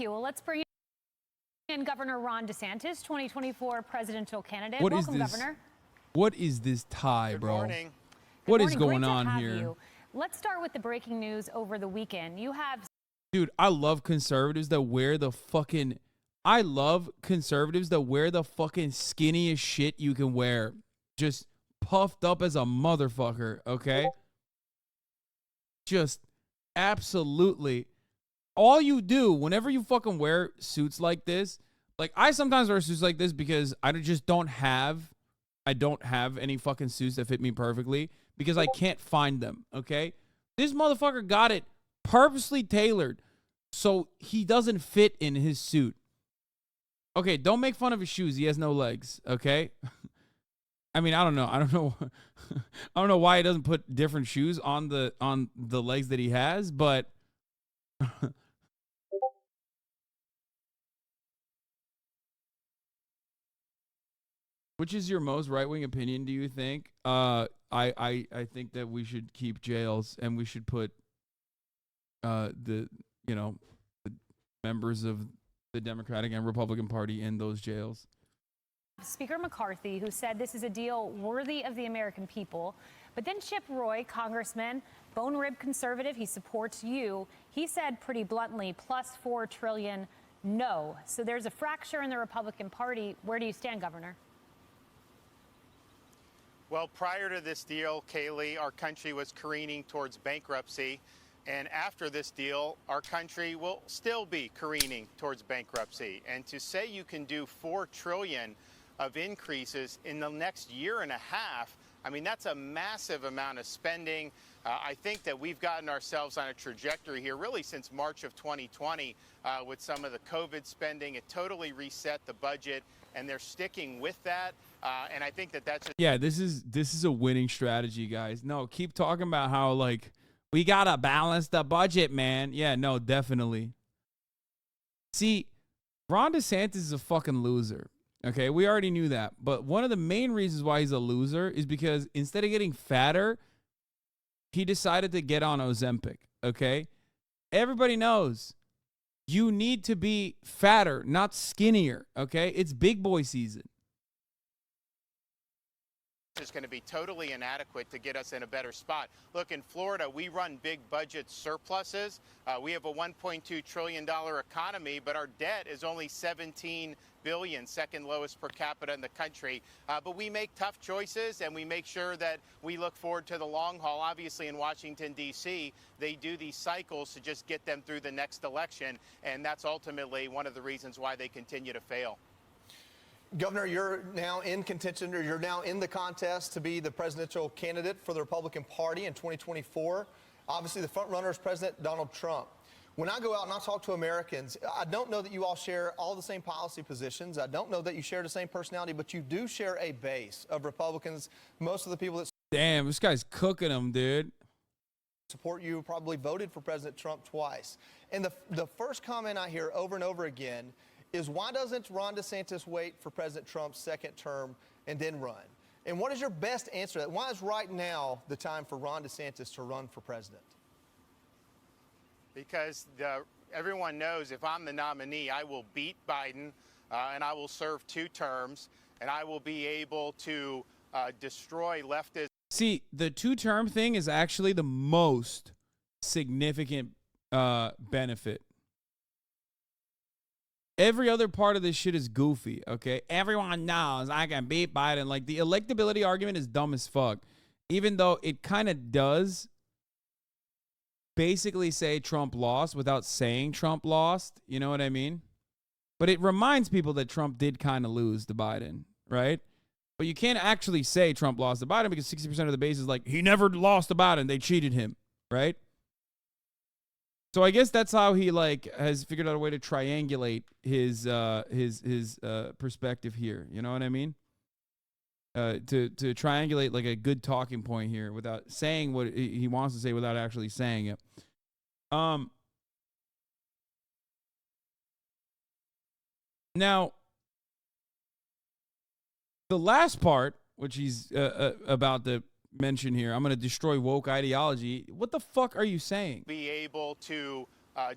Well, let's bring in Governor Ron DeSantis, 2024 presidential candidate. Welcome, Governor. What is this tie, bro? Good morning. What is Great going on to have here? you. Let's start with the breaking news over the weekend. You have... Dude, I love conservatives that wear the fucking... I love conservatives that wear the fucking skinniest shit you can wear. Just puffed up as a motherfucker, okay? Just absolutely... All you do whenever you fucking wear suits like this, like I sometimes wear suits like this because I don't have any fucking suits that fit me perfectly because I can't find them, okay? This motherfucker got it purposely tailored so he doesn't fit in his suit. Okay, don't make fun of his shoes. He has no legs, okay? I mean, I don't know. I don't know why he doesn't put different shoes on the legs that he has, but which is your most right-wing opinion, do you think? I think that we should keep jails and we should put the members of the Democratic and Republican Party in those jails. Speaker McCarthy, who said this is a deal worthy of the American people. But then Chip Roy, congressman, bone-rib conservative, he supports you. He said pretty bluntly, plus $4 trillion, no. So there's a fracture in the Republican Party. Where do you stand, Governor? Well, prior to this deal, Kaylee, our country was careening towards bankruptcy. And after this deal, our country will still be careening towards bankruptcy. And to say you can do $4 trillion of increases in the next year and a half, I mean, that's a massive amount of spending. I think that we've gotten ourselves on a trajectory here really since March of 2020 with some of the COVID spending. It totally reset the budget, and they're sticking with that. And I think that that's... Yeah, this is a winning strategy, guys. No, keep talking about how, like, we got to balance the budget, man. Yeah, no, definitely. See, Ron DeSantis is a fucking loser. Okay, we already knew that. But one of the main reasons why he's a loser is because instead of getting fatter, he decided to get on Ozempic. Okay? Everybody knows you need to be fatter, not skinnier. Okay? It's big boy season. Is going to be totally inadequate to get us in a better spot. Look, in Florida, we run big budget surpluses. We have a $1.2 trillion economy, but our debt is only $17 billion, second lowest per capita in the country. But we make tough choices, and we make sure that we look forward to the long haul. Obviously, in Washington, D.C., they do these cycles to just get them through the next election, and that's ultimately one of the reasons why they continue to fail. Governor, you're now in contention, or you're now in the contest to be the presidential candidate for the Republican Party in 2024. Obviously, the front runner is President Donald Trump. When I go out and I talk to Americans, I don't know that you all share all the same policy positions. I don't know that you share the same personality, but you do share a base of Republicans. Most of the people that... Damn, this guy's cooking them, dude. ...support you probably voted for President Trump twice. And the first comment I hear over and over again is, why doesn't Ron DeSantis wait for President Trump's second term and then run? And what is your best answer to that? Why is right now the time for Ron DeSantis to run for president? Because everyone knows if I'm the nominee, I will beat Biden and I will serve 2 terms, and I will be able to destroy leftist. See, the 2-term thing is actually the most significant benefit. Every other part of this shit is goofy, okay? Everyone knows I can beat Biden. Like, the electability argument is dumb as fuck. Even though it kind of does basically say Trump lost without saying Trump lost. You know what I mean? But it reminds people that Trump did kind of lose to Biden, right? But you can't actually say Trump lost to Biden because 60% of the base is like, he never lost to Biden. They cheated him, right? So I guess that's how he has figured out a way to triangulate his perspective here. You know what I mean? To triangulate like a good talking point here without saying what he wants to say without actually saying it. Now, the last part, which he's about to mention here, I'm going to destroy woke ideology. What the fuck are you saying? Be able to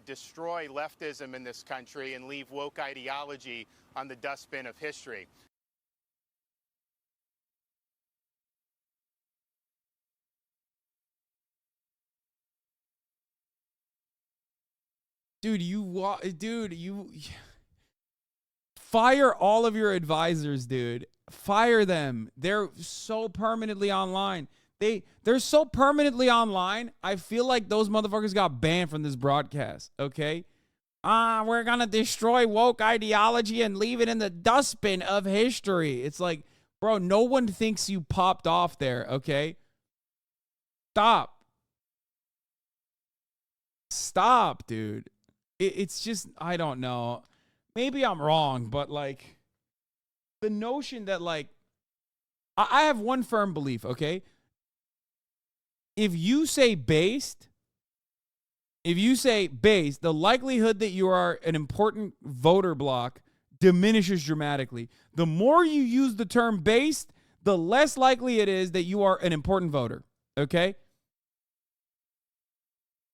destroy leftism in this country and leave woke ideology on the dustbin of history. Dude, you fire all of your advisors, dude. Fire them. They're so permanently online. They're so permanently online. I feel like those motherfuckers got banned from this broadcast, okay? We're gonna destroy woke ideology and leave it in the dustbin of history. It's like, bro, no one thinks you popped off there, okay? Stop, dude. It's just, I don't know. Maybe I'm wrong, but like the notion that like, I have one firm belief, okay? If you say based, the likelihood that you are an important voter block diminishes dramatically. The more you use the term based, the less likely it is that you are an important voter, okay?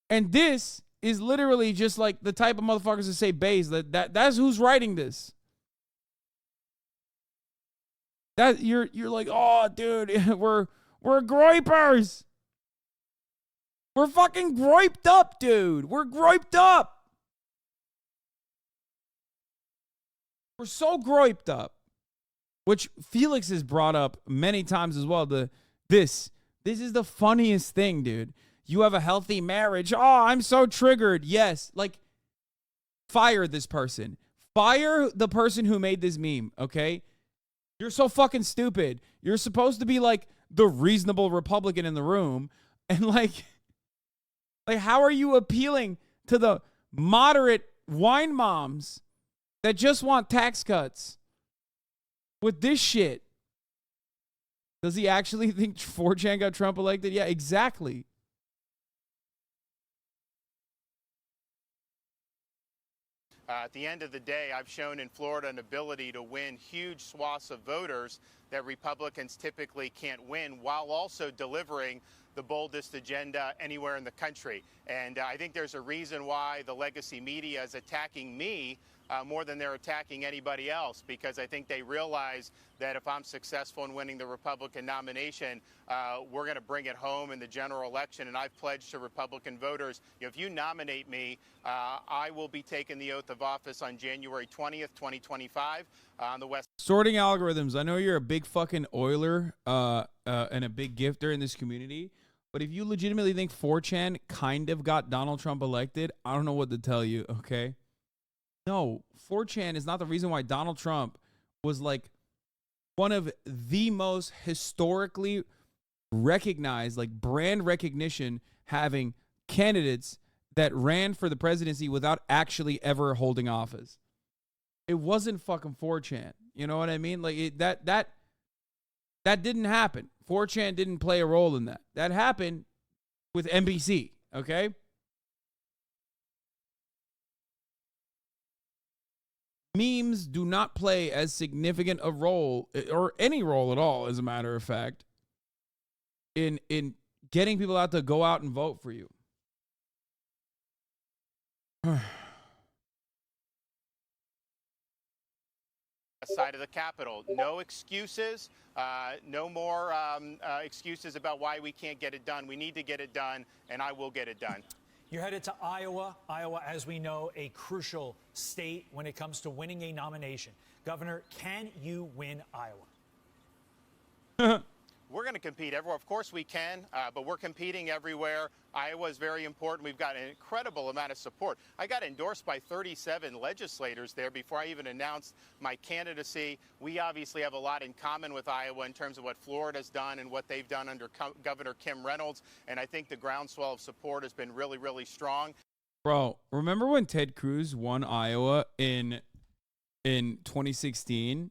And this is literally just like the type of motherfuckers that say base. That's who's writing this. That you're like, oh, dude, we're groipers. We're fucking groiped up, dude. We're groiped up. We're so groiped up. Which Felix has brought up many times as well. This is the funniest thing, dude. You have a healthy marriage. Oh, I'm so triggered. Yes. Like, fire this person. Fire the person who made this meme, okay? You're so fucking stupid. You're supposed to be like the reasonable Republican in the room. And like how are you appealing to the moderate wine moms that just want tax cuts with this shit? Does he actually think 4chan got Trump elected? Yeah, exactly. At the end of the day, I've shown in Florida an ability to win huge swaths of voters that Republicans typically can't win, while also delivering the boldest agenda anywhere in the country. And I think there's a reason why the legacy media is attacking me more than they're attacking anybody else, because I think they realize that if I'm successful in winning the Republican nomination, we're going to bring it home in the general election. And I've pledged to Republican voters, if you nominate me, I will be taking the oath of office on January 20th, 2025 on the West. Sorting algorithms. I know you're a big fucking Oiler and a big gifter in this community, but if you legitimately think 4chan kind of got Donald Trump elected, I don't know what to tell you, okay? No, 4chan is not the reason why Donald Trump was like one of the most historically recognized, like brand recognition having candidates that ran for the presidency without actually ever holding office. It wasn't fucking 4chan. You know what I mean? Like that didn't happen. 4chan didn't play a role in that. That happened with NBC, okay? Memes do not play as significant a role, or any role at all, as a matter of fact, in getting people out to go out and vote for you. Side of the Capitol. No excuses. No more excuses about why we can't get it done. We need to get it done, and I will get it done. You're headed to Iowa. Iowa, as we know, a crucial state when it comes to winning a nomination. Governor, can you win Iowa? We're going to compete everywhere. Of course we can, but we're competing everywhere. Iowa is very important. We've got an incredible amount of support. I got endorsed by 37 legislators there before I even announced my candidacy. We obviously have a lot in common with Iowa in terms of what Florida's done and what they've done under Governor Kim Reynolds. And I think the groundswell of support has been really, really strong. Bro, remember when Ted Cruz won Iowa in 2016?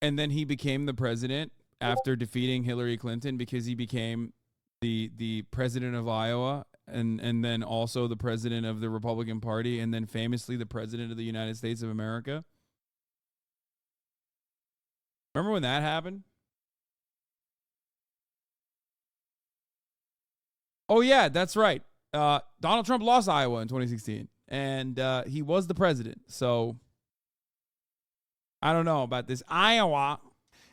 And then he became the president after defeating Hillary Clinton because he became the president of Iowa and then also the president of the Republican Party and then famously the president of the United States of America. Remember when that happened? Oh, yeah, that's right. Donald Trump lost Iowa in 2016, and he was the president. So I don't know about this Iowa.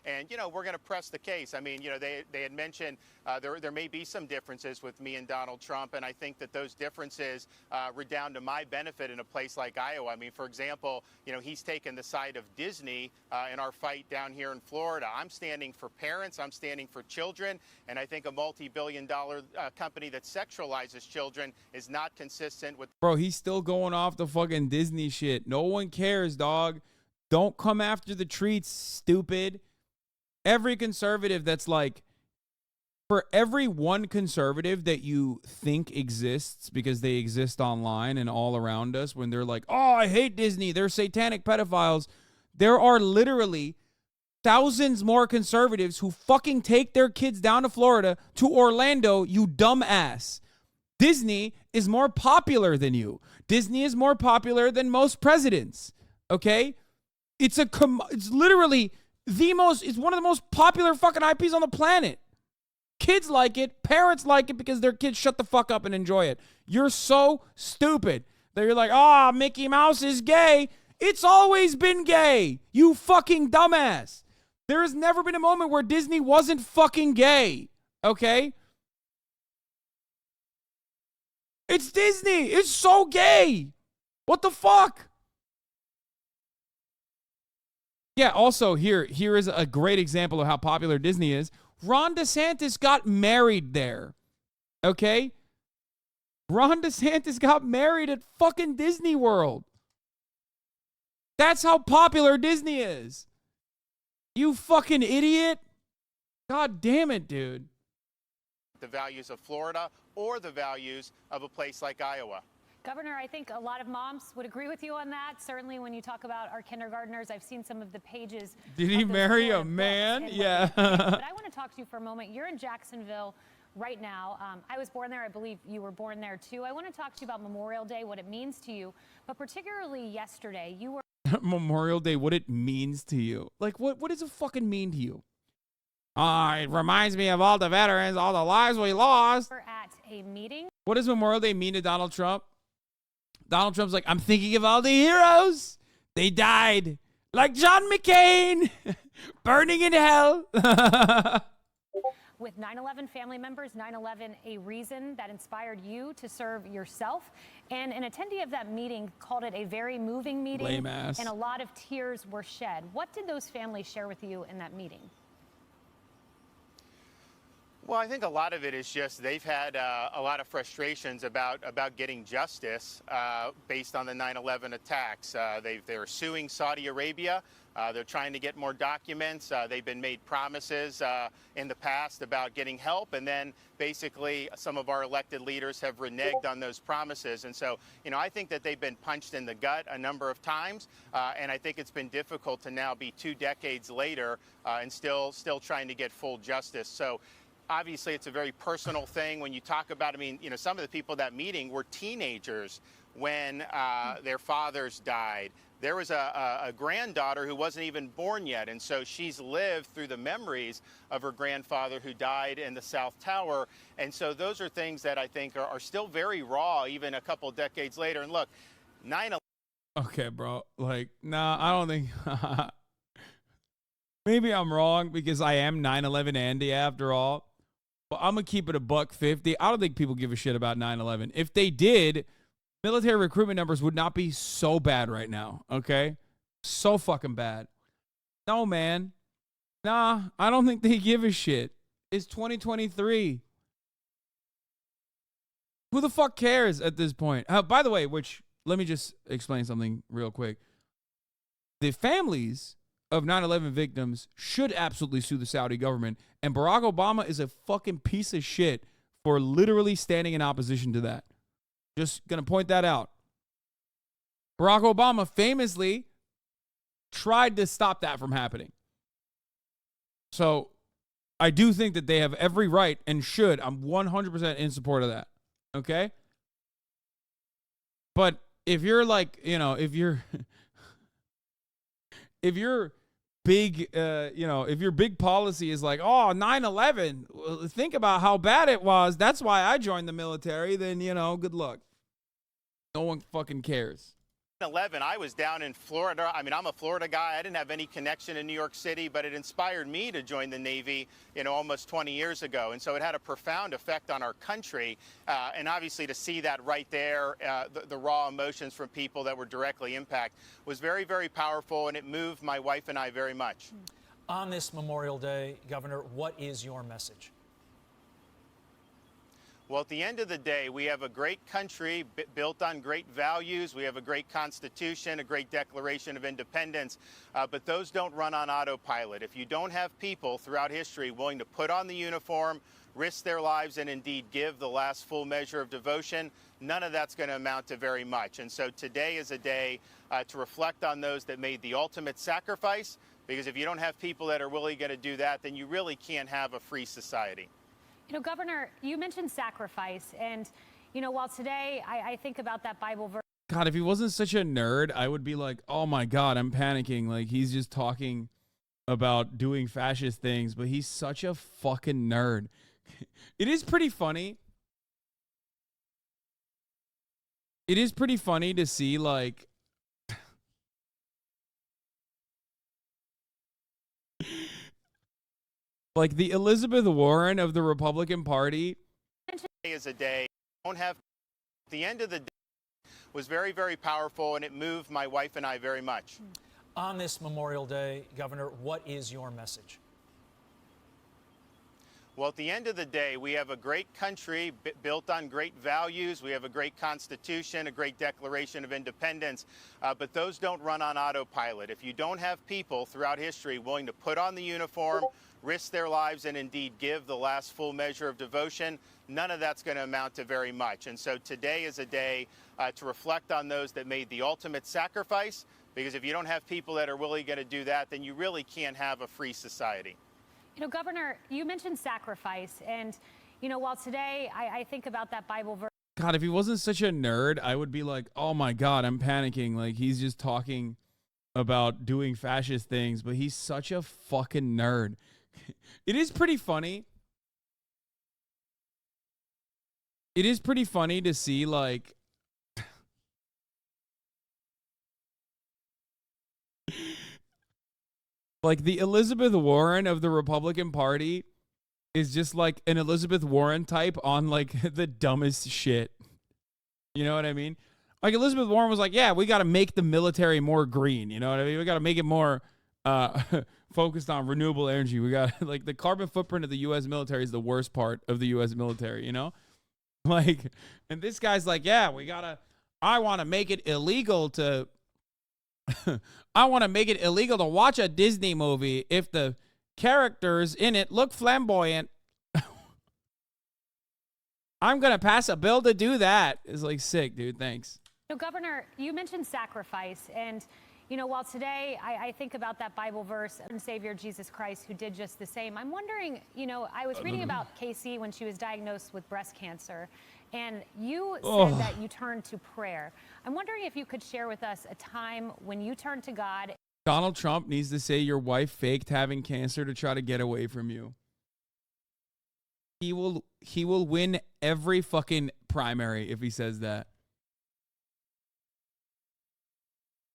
And, we're going to press the case. I mean, they had mentioned there may be some differences with me and Donald Trump, and I think that those differences redound to my benefit in a place like Iowa. I mean, for example, he's taken the side of Disney in our fight down here in Florida. I'm standing for parents. I'm standing for children. And I think a multi-billion-dollar company that sexualizes children is not consistent with. Bro, he's still going off the fucking Disney shit. No one cares, dog. Don't come after the treats, stupid. Every conservative that's like, for every one conservative that you think exists because they exist online and all around us, when they're like, oh, I hate Disney, they're satanic pedophiles, there are literally thousands more conservatives who fucking take their kids down to Florida, to Orlando, you dumbass. Disney is more popular than you. Disney is more popular than most presidents, okay? It's literally it's one of the most popular fucking IPs on the planet. Kids like it. Parents like it because their kids shut the fuck up and enjoy it. You're so stupid that you're like, oh, Mickey Mouse is gay. It's always been gay. You fucking dumbass. There has never been a moment where Disney wasn't fucking gay. Okay? It's Disney. It's so gay. What the fuck? Yeah, also here is a great example of how popular Disney is. Ron DeSantis got married there. Okay? Ron DeSantis got married at fucking Disney World. That's how popular Disney is. You fucking idiot. God damn it, dude. The values of Florida or the values of a place like Iowa. Governor, I think a lot of moms would agree with you on that. Certainly when you talk about our kindergartners, I've seen some of the pages. Did he marry a man? Yeah. But I want to talk to you for a moment. You're in Jacksonville right now. I was born there. I believe you were born there too. I want to talk to you about Memorial Day, what it means to you. But particularly yesterday, you were... Memorial Day, what it means to you. Like, what does it fucking mean to you? It reminds me of all the veterans, all the lives we lost. We're at a meeting. What does Memorial Day mean to Donald Trump? Donald Trump's like, I'm thinking of all the heroes. They died. Like John McCain, burning in hell. With 9/11 family members, 9/11 a reason that inspired you to serve yourself. And an attendee of that meeting called it a very moving meeting. Lame ass. And a lot of tears were shed. What did those families share with you in that meeting? Well, I think a lot of it is just they've had a lot of frustrations about getting justice based on the 9/11 attacks. They're suing Saudi Arabia. They're trying to get more documents. They've been made promises in the past about getting help, and then basically some of our elected leaders have reneged on those promises. And so, I think that they've been punched in the gut a number of times, and I think it's been difficult to now be 2 decades later and still trying to get full justice. So. Obviously, it's a very personal thing when you talk about, some of the people at that meeting were teenagers when their fathers died. There was a granddaughter who wasn't even born yet, and so she's lived through the memories of her grandfather who died in the South Tower. And so those are things that I think are still very raw, even a couple decades later. And look, 9/11. Okay, bro. Like, nah, I don't think... Maybe I'm wrong because I am 9/11 Andy after all. But I'm going to keep it $150. I don't think people give a shit about 9/11. If they did, military recruitment numbers would not be so bad right now, okay? So fucking bad. No, man. Nah, I don't think they give a shit. It's 2023. Who the fuck cares at this point? By the way, let me just explain something real quick. The families of 9/11 victims should absolutely sue the Saudi government, and Barack Obama is a fucking piece of shit for literally standing in opposition to that. Just gonna point that out. Barack Obama famously tried to stop that from happening. So I do think that they have every right and should. I'm 100% in support of that. Okay? But if you're like, if you're big, if your big policy is like, oh, 9/11, well, think about how bad it was. That's why I joined the military. Then, good luck. No one fucking cares. 11, I was down in Florida. I mean, I'm a Florida guy. I didn't have any connection in New York City, but it inspired me to join the Navy, almost 20 years ago. And so it had a profound effect on our country. And obviously to see that right there, the raw emotions from people that were directly impacted was very, very powerful. And it moved my wife and I very much. On this Memorial Day, Governor, what is your message? Well, at the end of the day, we have a great country built on great values. We have a great Constitution, a great Declaration of Independence, but those don't run on autopilot. If you don't have people throughout history willing to put on the uniform, risk their lives, and indeed give the last full measure of devotion, none of that's going to amount to very much. And so today is a day to reflect on those that made the ultimate sacrifice, because if you don't have people that are willing to do that, then you really can't have a free society. Governor, you mentioned sacrifice. And, while today I think about that Bible verse. God, if he wasn't such a nerd, I would be like, oh my God, I'm panicking. Like, he's just talking about doing fascist things, but he's such a fucking nerd. It is pretty funny. It is pretty funny to see, like, like the Elizabeth Warren of the Republican Party. Today is a day don't have. At the end of the day was very, very powerful, and it moved my wife and I very much. On this Memorial Day, Governor, what is your message? Well, at the end of the day, we have a great country built on great values. We have a great Constitution, a great Declaration of Independence, but those don't run on autopilot. If you don't have people throughout history willing to put on the uniform, risk their lives, and indeed give the last full measure of devotion, none of that's going to amount to very much. And so today is a day to reflect on those that made the ultimate sacrifice, because if you don't have people that are willing to do that, then you really can't have a free society. Governor, you mentioned sacrifice. And, while today I think about that Bible verse. God, if he wasn't such a nerd, I would be like, oh my God, I'm panicking. Like, he's just talking about doing fascist things, but he's such a fucking nerd. It is pretty funny. It is pretty funny to see, like, like the Elizabeth Warren of the Republican Party is just like an Elizabeth Warren type on like the dumbest shit. You know what I mean? Like Elizabeth Warren was like, yeah, we got to make the military more green. You know what I mean? We got to make it more focused on renewable energy. We got like the carbon footprint of the U.S. military is the worst part of the U.S. military, Like, and this guy's like, yeah, I want to make it illegal to watch a Disney movie if the characters in it look flamboyant. I'm going to pass a bill to do that. It's like sick, dude. Thanks. Governor, you mentioned sacrifice. And, while today I think about that Bible verse and Savior Jesus Christ, who did just the same, I'm wondering, I was reading about Casey when she was diagnosed with breast cancer. And you said that you turned to prayer. I'm wondering if you could share with us a time when you turned to God. Donald Trump needs to say your wife faked having cancer to try to get away from you. He will win every fucking primary if he says that.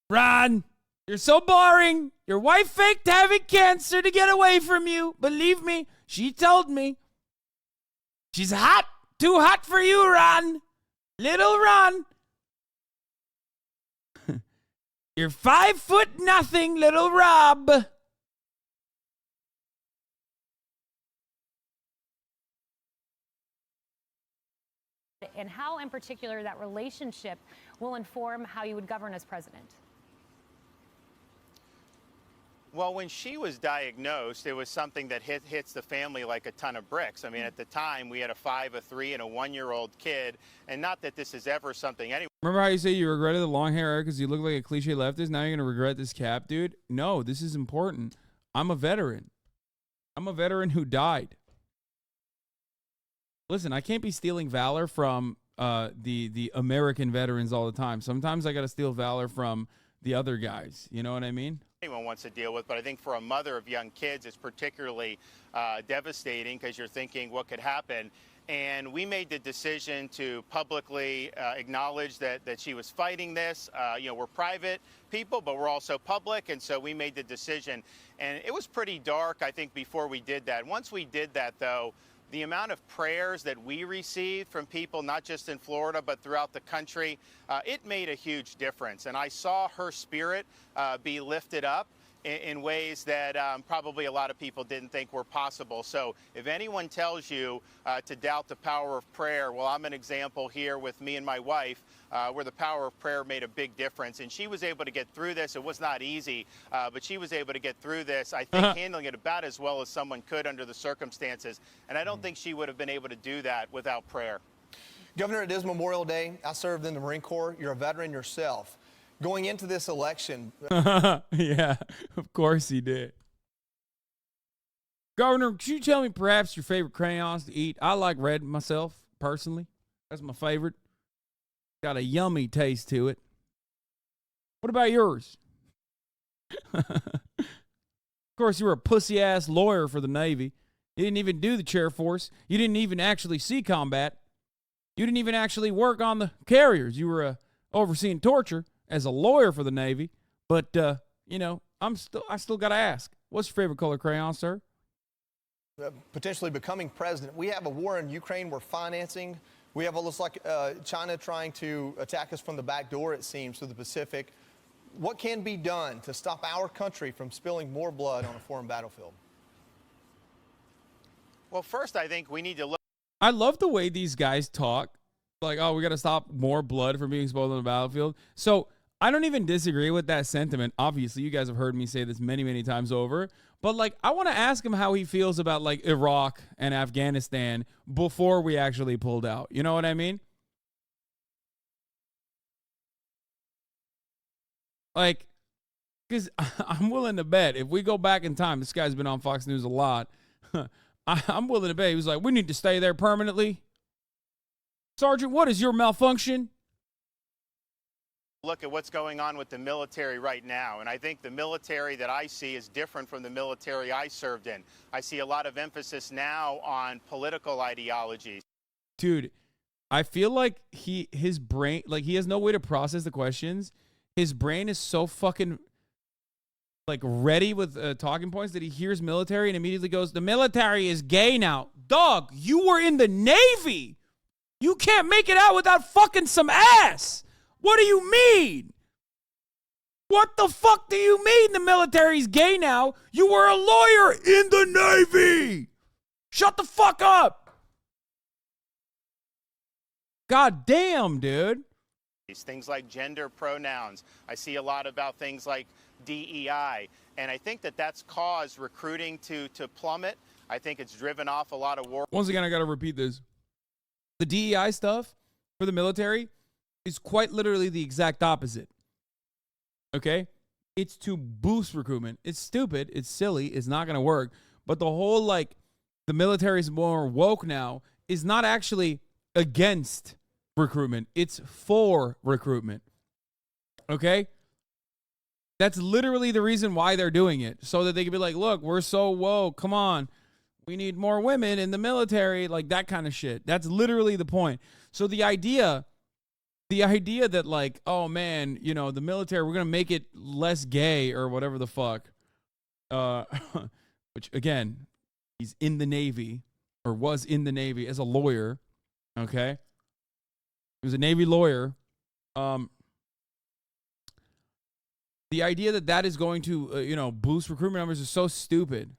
Ron, you're so boring. Your wife faked having cancer to get away from you. Believe me, she told me. She's hot. Too hot for you, Ron. Little Ron. You're 5'0", little Rob. And how, in particular, that relationship will inform how you would govern as president. Well, when she was diagnosed, it was something that hits the family like a ton of bricks. I mean, at the time, we had a 5, a 3, and a 1-year-old kid. And not that this is ever something anyone. Remember how you say you regretted the long hair because you look like a cliche leftist? Now you're going to regret this cap, dude? No, this is important. I'm a veteran. I'm a veteran who died. Listen, I can't be stealing valor from the American veterans all the time. Sometimes I got to steal valor from the other guys. You know what I mean? anyone wants to deal with, but I think for a mother of young kids, it's particularly devastating because you're thinking what could happen. And we made the decision to publicly acknowledge that she was fighting this. We're private people, but we're also public. And so we made the decision. And it was pretty dark, I think, before we did that. Once we did that, though, the amount of prayers that we received from people, not just in Florida, but throughout the country, it made a huge difference. And I saw her spirit be lifted up in ways that probably a lot of people didn't think were possible. So if anyone tells you to doubt the power of prayer, well, I'm an example here with me and my wife where the power of prayer made a big difference. And she was able to get through this. It was not easy, but she was able to get through this, I think, handling it about as well as someone could under the circumstances. And I don't think she would have been able to do that without prayer. Governor, it is Memorial Day. I served in the Marine Corps. You're a veteran yourself. Going into this election. Yeah, of course he did. Governor, could you tell me perhaps your favorite crayons to eat? I like red myself, personally. That's my favorite. Got a yummy taste to it. What about yours? Of course, you were a pussy-ass lawyer for the Navy. You didn't even do the chair force. You didn't even actually see combat. You didn't even actually work on the carriers. You were overseeing torture as a lawyer for the Navy, but I still got to ask, what's your favorite color crayon, sir? Potentially becoming president. We have a war in Ukraine we're financing. We have all this like China trying to attack us from the back door, it seems, to the Pacific. What can be done to stop our country from spilling more blood on a foreign battlefield? Well, first, I think we need to look. I love the way these guys talk. Like, oh, we got to stop more blood from being spilled on the battlefield. So I don't even disagree with that sentiment. Obviously, you guys have heard me say this many, many times over. But, like, I want to ask him how he feels about, like, Iraq and Afghanistan before we actually pulled out. You know what I mean? Like, because I'm willing to bet if we go back in time, this guy's been on Fox News a lot. I'm willing to bet he was like, we need to stay there permanently. Sergeant, what is your malfunction? Look at what's going on with the military right now. And I think the military that I see is different from the military I served in. I see a lot of emphasis now on political ideologies. Dude, I feel like his brain, like he has no way to process the questions. His brain is so fucking like ready with talking points that he hears military and immediately goes, the military is gay now. Dog, you were in the Navy. You can't make it out without fucking some ass. What do you mean? What the fuck do you mean the military's gay now? You were a lawyer in the Navy. Shut the fuck up. God damn, dude. Things like gender pronouns. I see a lot about things like DEI. And I think that that's caused recruiting to plummet. I think it's driven off a lot of war. Once again, I got to repeat this. The DEI stuff for the military is quite literally the exact opposite. Okay? It's to boost recruitment. It's stupid. It's silly. It's not going to work. But the whole, like, the military is more woke now is not actually against recruitment. It's for recruitment. Okay? That's literally the reason why they're doing it. So that they can be like, look, we're so woke. Come on. We need more women in the military. Like that kind of shit. That's literally the point. So the idea that like, oh man, you know, the military, we're going to make it less gay or whatever the fuck. Which again, he's in the Navy or was in the Navy as a lawyer. Okay. He was a Navy lawyer. The idea that is going to, boost recruitment numbers is so stupid.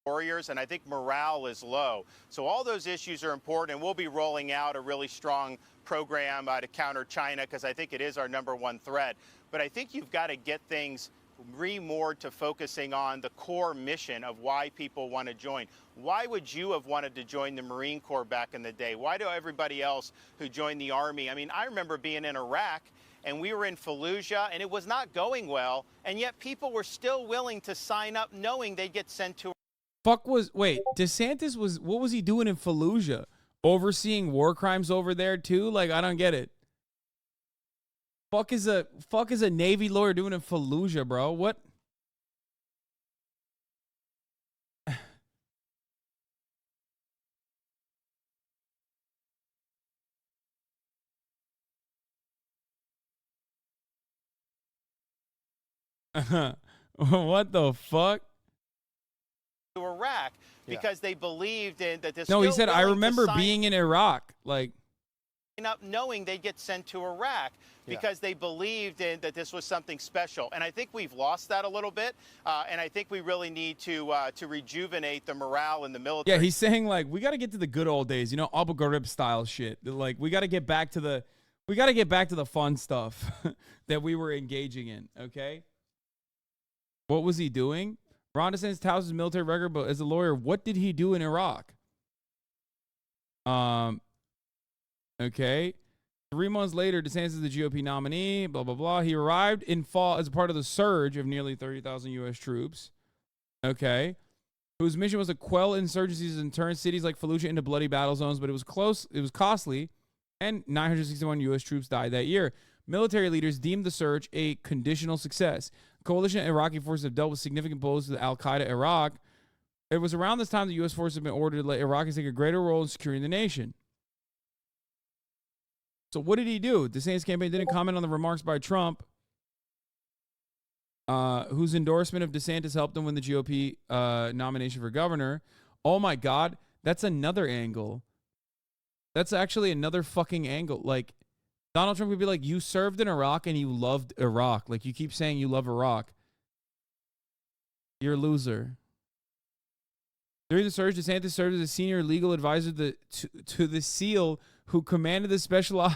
Warriors, and I think morale is low. So all those issues are important, and we'll be rolling out a really strong program to counter China because I think it is our #1 threat. But I think you've got to get things remoored to focusing on the core mission of why people want to join. Why would you have wanted to join the Marine Corps back in the day? Why do everybody else who joined the Army? I mean, I remember being in Iraq, and we were in Fallujah, and it was not going well, and yet people were still willing to sign up knowing they'd get sent to. DeSantis what was he doing in Fallujah? Overseeing war crimes over there too? Like, I don't get it. Fuck is a Navy lawyer doing in Fallujah, bro? What? What the fuck? To Iraq because they believed in that this. No, he said, I remember being in Iraq. Like, up knowing they'd get sent to Iraq because they believed in that this was something special. And I think we've lost that a little bit. And I think we really need to rejuvenate the morale in the military. Yeah, he's saying, like, we got to get to the good old days, you know, Abu Ghraib style shit. Like, we got to get back to the fun stuff that we were engaging in, okay? What was he doing? Ron DeSantis touts his military record, but as a lawyer, what did he do in Iraq? Okay. 3 months later, DeSantis is the GOP nominee, blah, blah, blah. He arrived in fall as a part of the surge of nearly 30,000 U.S. troops, okay, whose mission was to quell insurgencies and turn cities like Fallujah into bloody battle zones, but it was costly, and 961 U.S. troops died that year. Military leaders deemed the surge a conditional success. Coalition Iraqi forces have dealt with significant blows to Al-Qaeda Iraq. It was around this time the U.S. forces have been ordered to let Iraqis take a greater role in securing the nation. So what did he do? DeSantis' campaign didn't comment on the remarks by Trump, whose endorsement of DeSantis helped him win the GOP nomination for governor. Oh, my God. That's another angle. That's actually another fucking angle. Like, Donald Trump would be like, you served in Iraq and you loved Iraq. Like, you keep saying you love Iraq. You're a loser. During the surge, DeSantis served as a senior legal advisor to the SEAL who commanded the special...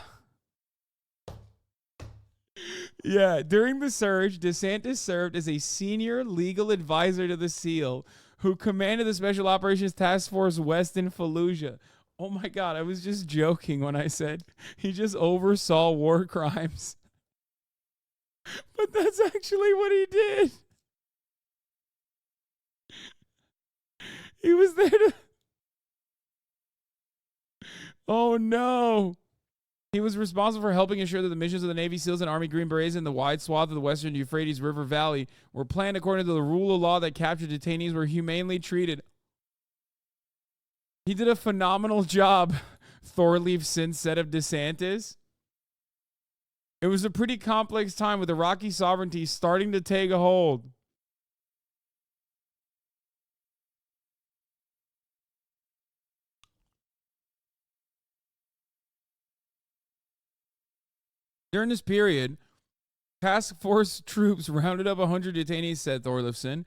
Yeah, during the surge, DeSantis served as a senior legal advisor to the SEAL who commanded the Special Operations Task Force West in Fallujah. Oh my God, I was just joking when I said he just oversaw war crimes. But that's actually what he did. He was there to... Oh no. He was responsible for helping ensure that the missions of the Navy SEALs and Army Green Berets in the wide swath of the western Euphrates River Valley were planned according to the rule of law that captured detainees were humanely treated. He did a phenomenal job, Thorleif since said of DeSantis. It was a pretty complex time with Iraqi sovereignty starting to take a hold. During this period, task force troops rounded up 100 detainees, said Thorleifson.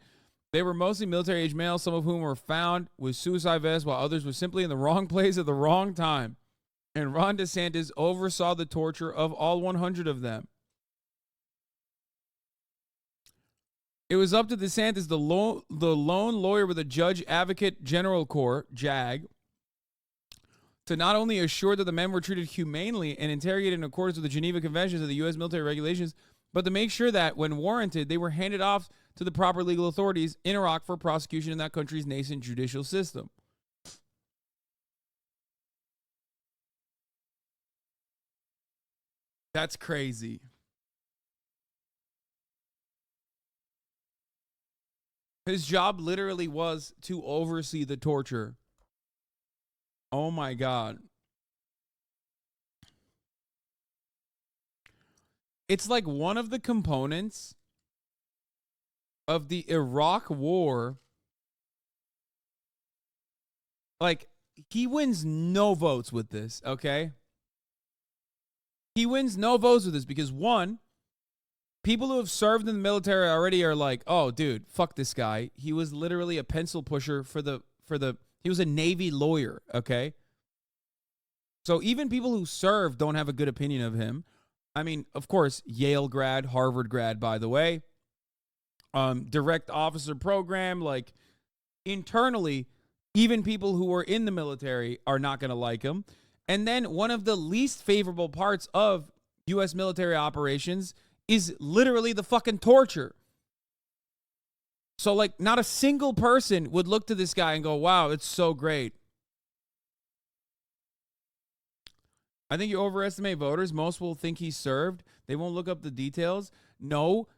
They were mostly military-age males, some of whom were found with suicide vests, while others were simply in the wrong place at the wrong time. And Ron DeSantis oversaw the torture of all 100 of them. It was up to DeSantis, the lone lawyer with a Judge Advocate General Corps, JAG, to not only assure that the men were treated humanely and interrogated in accordance with the Geneva Conventions and the U.S. military regulations, but to make sure that, when warranted, they were handed off to the proper legal authorities in Iraq for prosecution in that country's nascent judicial system. That's crazy. His job literally was to oversee the torture. Oh my God. It's like one of the components of the Iraq war. Like, he wins no votes with this, okay? He wins no votes with this because, one, people who have served in the military already are like, oh, dude, fuck this guy. He was literally a pencil pusher for the he was a Navy lawyer, okay? So even people who serve don't have a good opinion of him. I mean, of course, Yale grad, Harvard grad, by the way. Direct officer program, like, internally, even people who are in the military are not going to like him. And then one of the least favorable parts of U.S. military operations is literally the fucking torture. So, like, not a single person would look to this guy and go, wow, it's so great. I think you overestimate voters. Most will think he served. They won't look up the details. No,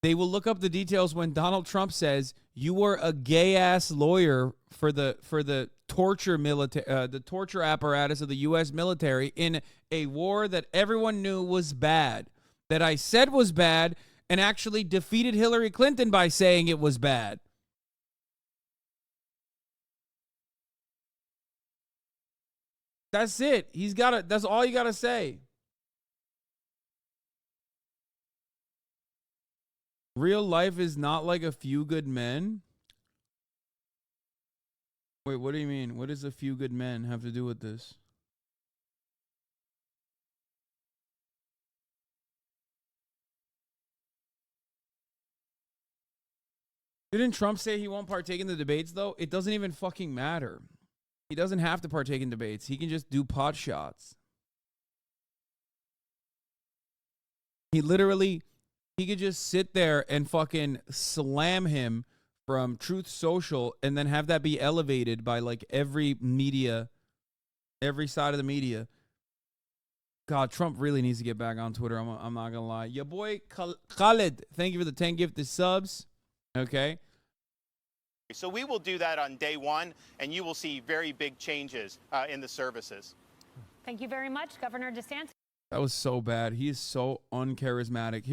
they will look up the details when Donald Trump says you were a gay ass lawyer for the torture the torture apparatus of the U.S. military in a war that everyone knew was bad, that I said was bad, and actually defeated Hillary Clinton by saying it was bad. That's it. That's all you gotta say. Real life is not like A Few Good Men. Wait, what do you mean? What does A Few Good Men have to do with this? Didn't Trump say he won't partake in the debates, though? It doesn't even fucking matter. He doesn't have to partake in debates. He can just do pot shots. He could just sit there and fucking slam him from Truth Social and then have that be elevated by like every side of the media. God, Trump really needs to get back on Twitter. I'm not gonna lie. Your boy Khaled, thank you for the 10 gifted subs. Okay. So we will do that on day one, and you will see very big changes in the services. Thank you very much, Governor DeSantis. That was so bad. He is so uncharismatic.